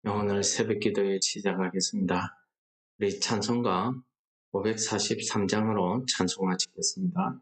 오늘 새벽 기도에 시작하겠습니다. 우리 찬송가 543장으로 찬송하시겠습니다.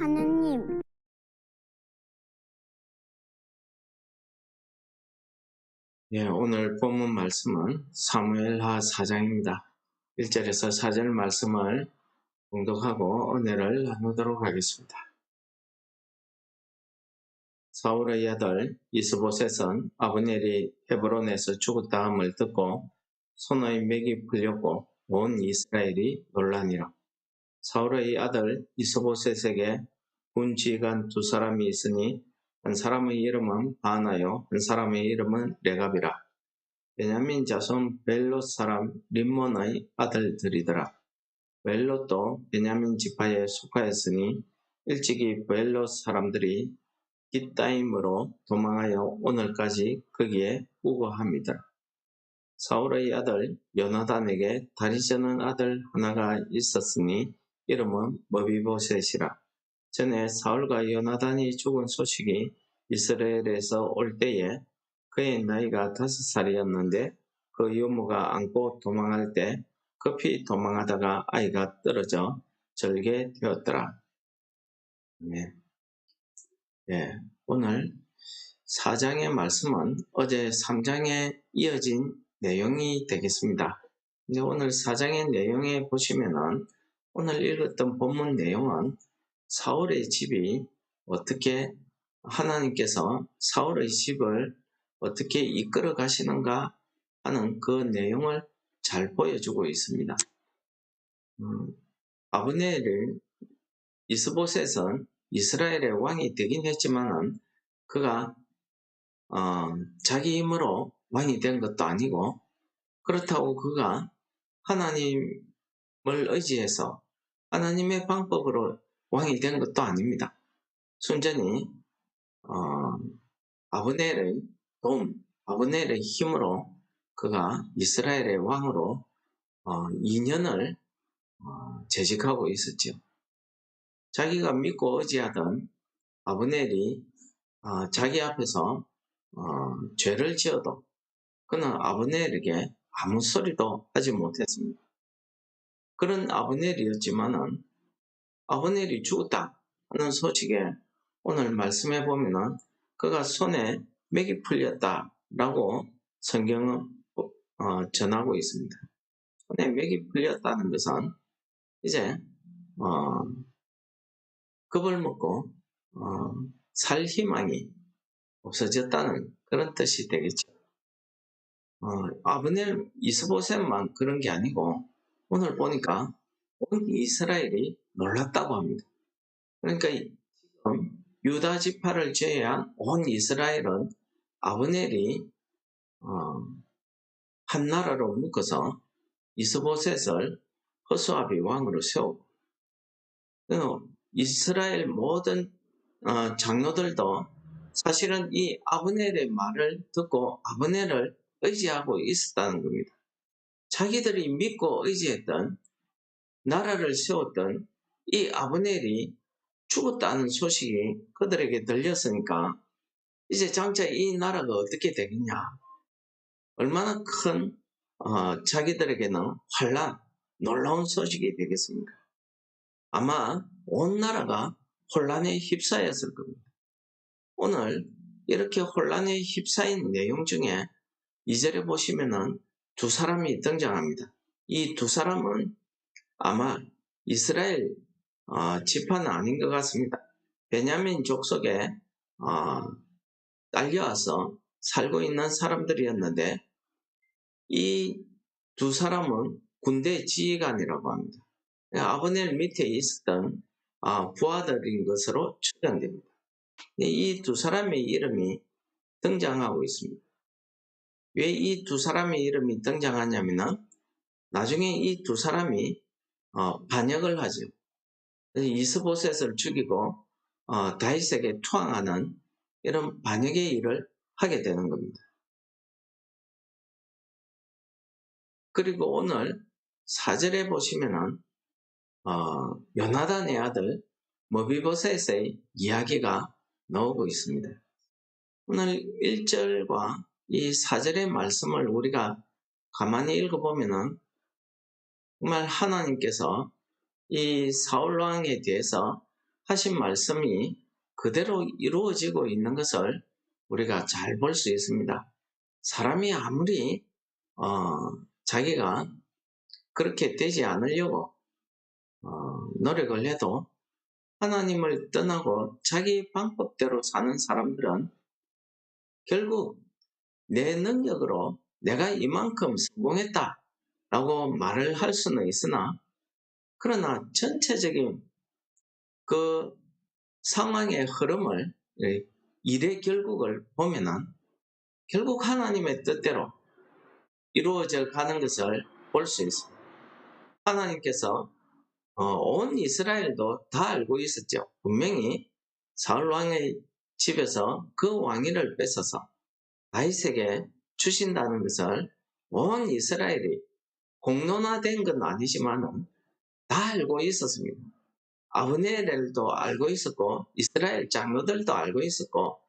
하느님, 오늘 본문 말씀은 사무엘하 4장입니다. 1절에서 4절 말씀을 봉독하고 은혜를 나누도록 하겠습니다. 사울의 아들 이스보셋은 아브넬이 헤브론에서 죽었다함을 듣고 손의 맥이 풀렸고 온 이스라엘이 놀라니라. 사울의 아들 이스보셋에게 군지휘관 두 사람이 있으니 한 사람의 이름은 바나요, 한 사람의 이름은 레갑이라. 베냐민 자손 벨롯 사람 림몬의 아들들이더라. 벨롯도 베냐민 지파에 속하였으니 일찍이 벨롯 사람들이 깃다임으로 도망하여 오늘까지 거기에 우거합니다. 사울의 아들 요나단에게 다리 저는 아들 하나가 있었으니 이름은 머비보셋이라. 전에 사울과 요나단이 죽은 소식이 이스라엘에서 올 때에 그의 나이가 5살이었는데 그 유모가 안고 도망할 때 급히 도망하다가 아이가 떨어져 절개 되었더라. 오늘 4장의 말씀은 어제 3장에 이어진 내용이 되겠습니다. 이제 오늘 사장의 내용에 보시면은 오늘 읽었던 본문 내용은 사울의 집이 어떻게 하나님께서 사울의 집을 어떻게 이끌어 가시는가 하는 그 내용을 잘 보여주고 있습니다. 아브넬을 이스보셋은 이스라엘의 왕이 되긴 했지만은 그가 자기 힘으로 왕이 된 것도 아니고, 그렇다고 그가 하나님을 의지해서 하나님의 방법으로 왕이 된 것도 아닙니다. 순전히 아브넬의 도움, 아브넬의 힘으로 그가 이스라엘의 왕으로 2년을 재직하고 있었죠. 자기가 믿고 의지하던 아브넬이 자기 앞에서 죄를 지어도 그는 아브넬에게 아무 소리도 하지 못했습니다. 그런 아브넬이었지만은 아브넬이 죽었다 하는 소식에 오늘 말씀해 보면은 그가 손에 맥이 풀렸다라고 성경은 전하고 있습니다. 손에 맥이 풀렸다는 것은 이제 겁을 먹고 살 희망이 없어졌다는 그런 뜻이 되겠죠. 아브넬 이스보셋만 그런 게 아니고 오늘 보니까 온 이스라엘이 놀랐다고 합니다. 그러니까 지금 유다 지파를 제외한 온 이스라엘은 아브넬이 한 나라로 묶어서 이스보셋을 허수아비 왕으로 세우고, 이스라엘 모든 장로들도 사실은 이 아브넬의 말을 듣고 아브넬을 의지하고 있었다는 겁니다. 자기들이 믿고 의지했던 나라를 세웠던 이 아브넬이 죽었다는 소식이 그들에게 들렸으니까 이제 장차 이 나라가 어떻게 되겠냐, 얼마나 큰 자기들에게는 환란, 놀라운 소식이 되겠습니까? 아마 온 나라가 혼란에 휩싸였을 겁니다. 오늘 이렇게 혼란에 휩싸인 내용 중에 2절에 보시면은 두 사람이 등장합니다. 이 두 사람은 아마 이스라엘 지파는 아닌 것 같습니다. 베냐민 족속에 딸려와서 살고 있는 사람들이었는데 이 두 사람은 군대 지휘관이라고 합니다. 아브넬 밑에 있었던 부하들인 것으로 추정됩니다. 이 두 사람의 이름이 등장하고 있습니다. 왜 이 두 사람의 이름이 등장하냐면은 나중에 이 두 사람이 반역을 하죠. 이스보셋을 죽이고 다윗에게 투항하는 이런 반역의 일을 하게 되는 겁니다. 그리고 오늘 4절에 보시면은 요나단의 아들 머비보셋의 이야기가 나오고 있습니다. 오늘 1절과 이 4절의 말씀을 우리가 가만히 읽어보면은 정말 하나님께서 이 사울왕에 대해서 하신 말씀이 그대로 이루어지고 있는 것을 우리가 잘 볼 수 있습니다. 사람이 아무리 자기가 그렇게 되지 않으려고 노력을 해도 하나님을 떠나고 자기 방법대로 사는 사람들은 결국 내 능력으로 내가 이만큼 성공했다라고 말을 할 수는 있으나, 그러나 전체적인 그 상황의 흐름을, 일의 결국을 보면은 결국 하나님의 뜻대로 이루어져 가는 것을 볼 수 있습니다. 하나님께서 온 이스라엘도 다 알고 있었죠. 분명히 사울 왕의 집에서 그 왕위를 뺏어서 다윗에게 주신다는 것을 온 이스라엘이 공론화된 건 아니지만은 다 알고 있었습니다. 아브넬도 알고 있었고 이스라엘 장로들도 알고 있었고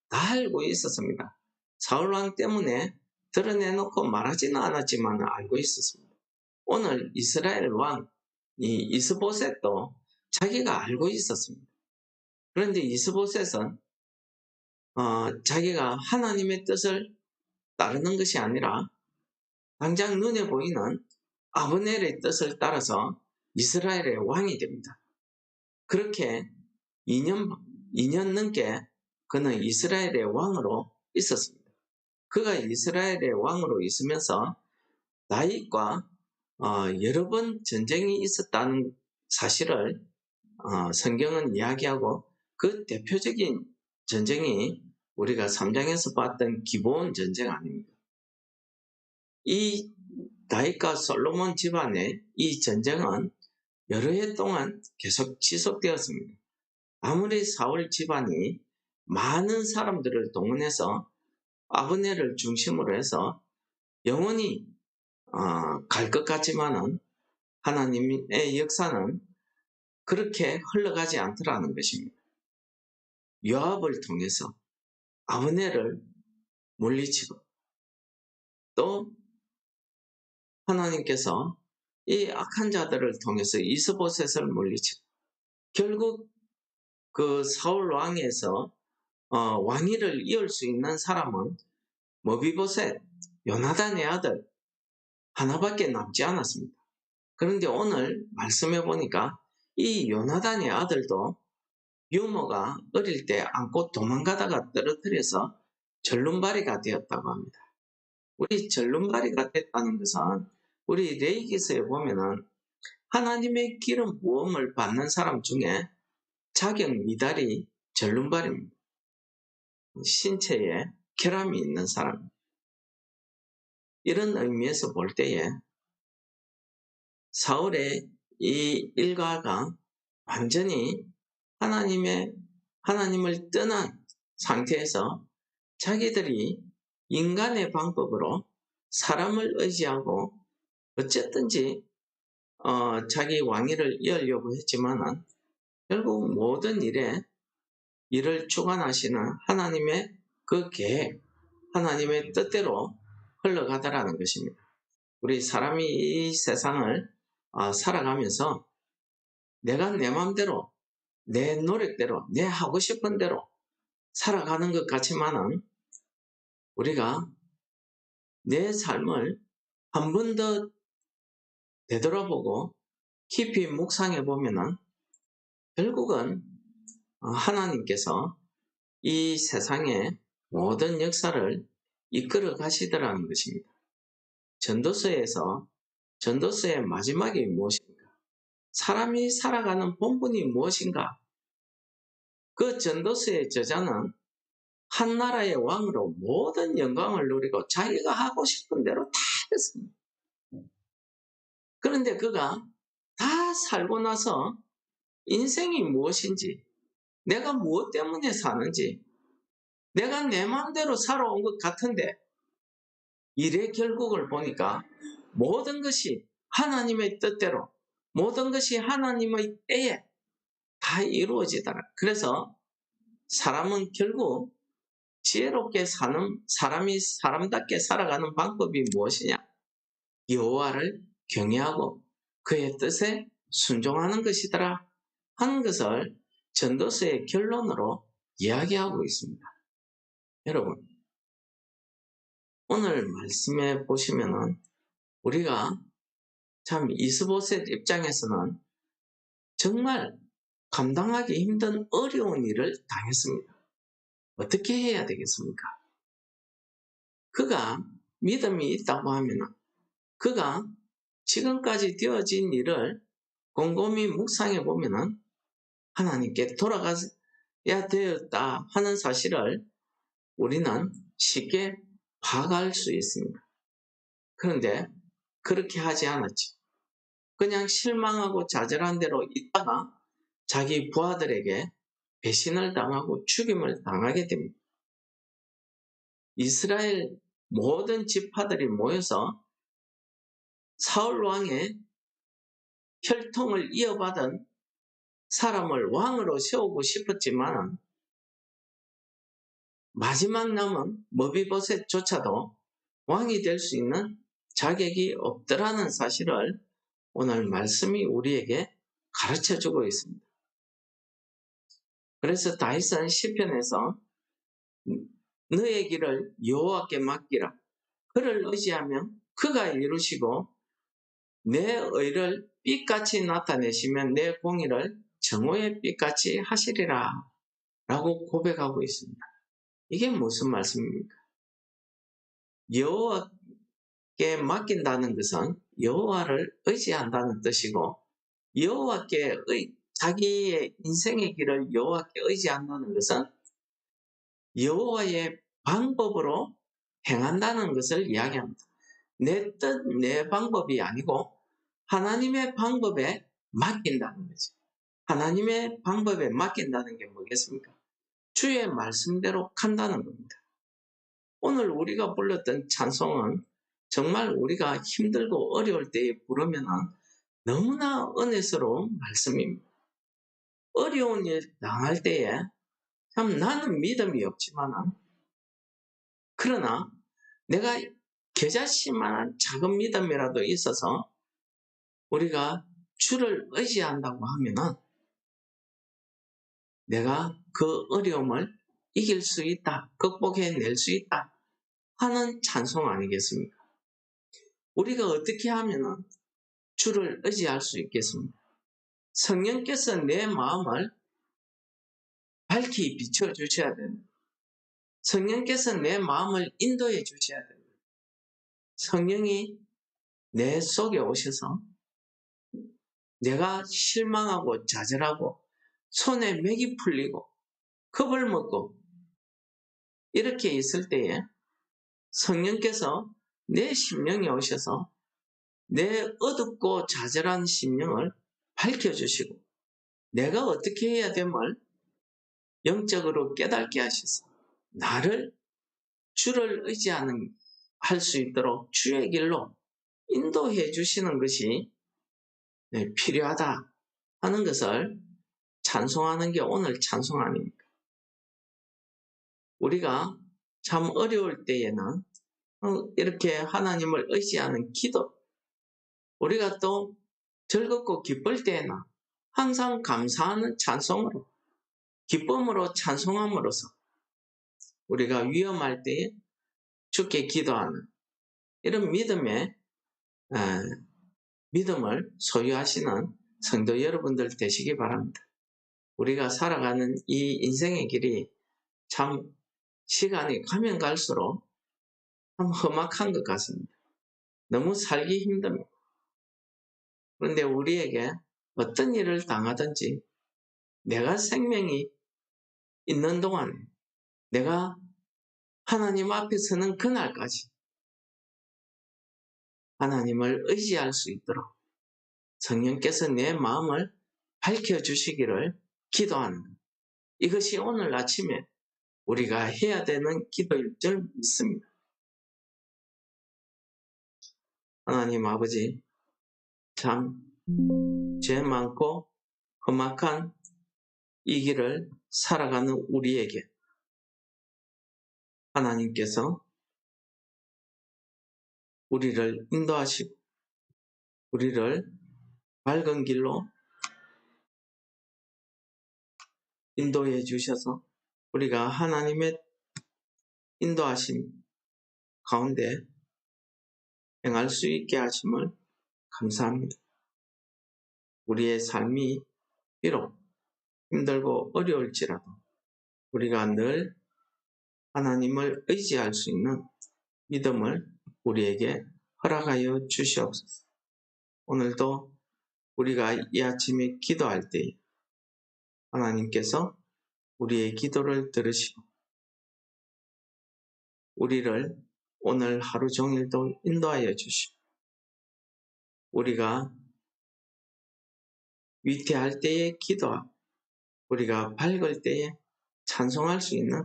다 알고 있었습니다. 사울 왕 때문에 드러내놓고 말하지는 않았지만 알고 있었습니다. 오늘 이스라엘 왕 이스보셋도 자기가 알고 있었습니다. 그런데 이스보셋은 자기가 하나님의 뜻을 따르는 것이 아니라 당장 눈에 보이는 아브넬의 뜻을 따라서 이스라엘의 왕이 됩니다. 그렇게 2년 넘게 그는 이스라엘의 왕으로 있었습니다. 그가 이스라엘의 왕으로 있으면서 다윗과 여러 번 전쟁이 있었다는 사실을 성경은 이야기하고, 그 대표적인 전쟁이 우리가 3장에서 봤던 기브온 전쟁 아닙니까? 이 다윗과 솔로몬 집안의 이 전쟁은 여러 해 동안 계속 지속되었습니다. 아무리 사울 집안이 많은 사람들을 동원해서 아브넬을 중심으로 해서 영원히 갈 것 같지만은 하나님의 역사는 그렇게 흘러가지 않더라는 것입니다. 요압을 통해서 아브넬을 물리치고, 또 하나님께서 이 악한 자들을 통해서 이스보셋을 물리치고, 결국 그 사울 왕에서 왕위를 이을 수 있는 사람은 머비보셋, 요나단의 아들 하나밖에 남지 않았습니다. 그런데 오늘 말씀해 보니까 이 요나단의 아들도 유모가 어릴 때 안고 도망가다가 떨어뜨려서 절름발이가 되었다고 합니다. 우리 절름발이가 됐다는 것은 우리 레위기서에 보면은 하나님의 기름 부음을 받는 사람 중에 자격 미달이 절름발입니다. 신체에 결함이 있는 사람. 이런 의미에서 볼 때에 사울의 이 일가가 완전히 하나님을 떠난 상태에서 자기들이 인간의 방법으로 사람을 의지하고 어쨌든지 자기 왕위를 이으려고 했지만은 결국 모든 일을 주관하시는 하나님의 그 계획, 하나님의 뜻대로 흘러가더라는 것입니다. 우리 사람이 이 세상을 살아가면서 내가 내 마음대로, 내 노력대로, 내 하고 싶은 대로 살아가는 것 같지만은 우리가 내 삶을 한 번 더 되돌아보고 깊이 묵상해 보면은 결국은 하나님께서 이 세상의 모든 역사를 이끌어 가시더라는 것입니다. 전도서의 마지막이 무엇입니까? 사람이 살아가는 본분이 무엇인가? 그 전도서의 저자는 한 나라의 왕으로 모든 영광을 누리고 자기가 하고 싶은 대로 다 했습니다. 그런데 그가 다 살고 나서 인생이 무엇인지, 내가 무엇 때문에 사는지, 내가 내 마음대로 살아온 것 같은데 일의 결국을 보니까 모든 것이 하나님의 뜻대로, 모든 것이 하나님의 때에 다 이루어지더라. 그래서 사람은 결국 지혜롭게 사는 사람이 사람답게 살아가는 방법이 무엇이냐? 여호와를 경외하고 그의 뜻에 순종하는 것이더라 하는 것을 전도서의 결론으로 이야기하고 있습니다. 여러분, 오늘 말씀에 보시면은 우리가 참 이스보셋 입장에서는 정말 감당하기 힘든 어려운 일을 당했습니다. 어떻게 해야 되겠습니까? 그가 믿음이 있다고 하면 그가 지금까지 되어진 일을 곰곰이 묵상해 보면 하나님께 돌아가야 되었다 하는 사실을 우리는 쉽게 파악할 수 있습니다. 그런데 그렇게 하지 않았지. 그냥 실망하고 좌절한 대로 있다가 자기 부하들에게 배신을 당하고 죽임을 당하게 됩니다. 이스라엘 모든 지파들이 모여서 사울 왕의 혈통을 이어받은 사람을 왕으로 세우고 싶었지만 마지막 남은 머비보셋조차도 왕이 될 수 있는 자격이 없더라는 사실을 오늘 말씀이 우리에게 가르쳐주고 있습니다. 그래서 다윗은 시편에서 너의 길을 여호와께 맡기라. 그를 의지하면 그가 이루시고 내 의를 빛같이 나타내시면 내 공의를 정오의 빛같이 하시리라 라고 고백하고 있습니다. 이게 무슨 말씀입니까? 여호와께 맡긴다는 것은 여호와를 의지한다는 뜻이고, 여호와께 자기의 인생의 길을 여호와께 의지한다는 것은 여호와의 방법으로 행한다는 것을 이야기합니다. 내 뜻, 내 방법이 아니고 하나님의 방법에 맡긴다는 거죠. 하나님의 방법에 맡긴다는 게 뭐겠습니까? 주의 말씀대로 간다는 겁니다. 오늘 우리가 불렀던 찬송은 정말 우리가 힘들고 어려울 때에 부르면 너무나 은혜스러운 말씀입니다. 어려운 일 당할 때에 참 나는 믿음이 없지만, 그러나 내가 겨자씨만한 작은 믿음이라도 있어서 우리가 주를 의지한다고 하면은 내가 그 어려움을 이길 수 있다, 극복해낼 수 있다 하는 찬송 아니겠습니까? 우리가 어떻게 하면은 주를 의지할 수 있겠습니까? 성령께서 내 마음을 밝히 비춰주셔야 됩니다. 성령께서 내 마음을 인도해 주셔야 됩니다. 성령이 내 속에 오셔서 내가 실망하고 좌절하고 손에 맥이 풀리고 겁을 먹고 이렇게 있을 때에 성령께서 내 심령에 오셔서 내 어둡고 좌절한 심령을 밝혀주시고 내가 어떻게 해야 됨을 영적으로 깨닫게 하셔서 나를 주를 의지하는 할 수 있도록 주의 길로 인도해 주시는 것이 필요하다 하는 것을 찬송하는 게 오늘 찬송 아닙니까? 우리가 참 어려울 때에는 이렇게 하나님을 의지하는 기도, 우리가 또 즐겁고 기쁠 때에는 항상 감사하는 찬송으로, 기쁨으로 찬송함으로써 우리가 위험할 때에 주께 기도하는 이런 믿음을 소유하시는 성도 여러분들 되시기 바랍니다. 우리가 살아가는 이 인생의 길이 참 시간이 가면 갈수록 참 험악한 것 같습니다. 너무 살기 힘듭니다. 그런데 우리에게 어떤 일을 당하든지 내가 생명이 있는 동안 내가 하나님 앞에 서는 그날까지 하나님을 의지할 수 있도록 성령께서 내 마음을 밝혀주시기를 기도하는 것. 이것이 오늘 아침에 우리가 해야 되는 기도일 줄 믿습니다. 하나님 아버지, 참 죄 많고 험악한 이 길을 살아가는 우리에게 하나님께서 우리를 인도하시고 우리를 밝은 길로 인도해 주셔서 우리가 하나님의 인도하심 가운데 행할 수 있게 하심을 감사합니다. 우리의 삶이 비록 힘들고 어려울지라도 우리가 늘 하나님을 의지할 수 있는 믿음을 우리에게 허락하여 주시옵소서. 오늘도 우리가 이 아침에 기도할 때 하나님께서 우리의 기도를 들으시고 우리를 오늘 하루 종일도 인도하여 주시고 우리가 위태할 때에 기도하고 우리가 밝을 때에 찬송할 수 있는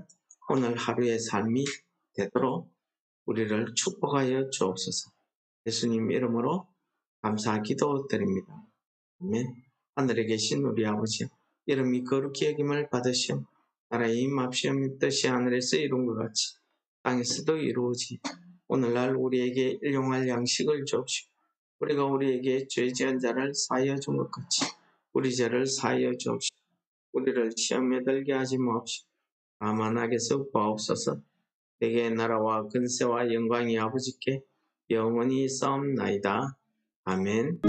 오늘 하루의 삶이 되도록 우리를 축복하여 주옵소서. 예수님 이름으로 감사 기도드립니다. 아멘. 하늘에 계신 우리 아버지, 이름이 거룩히 여김을 받으시오. 나라의 임합시오. 뜻이 하늘에서 이룬 것 같이 땅에서도 이루어지. 오늘날 우리에게 일용할 양식을 주옵시오. 우리가 우리에게 죄 지은 자를 사하여 준 것 같이 우리 죄를 사하여 주옵시오. 우리를 시험에 들게 하지 마옵시오. 다만 악에서 구하옵소서. 내게 나라와 근세와 영광이 아버지께 영원히 싸움나이다. 아멘.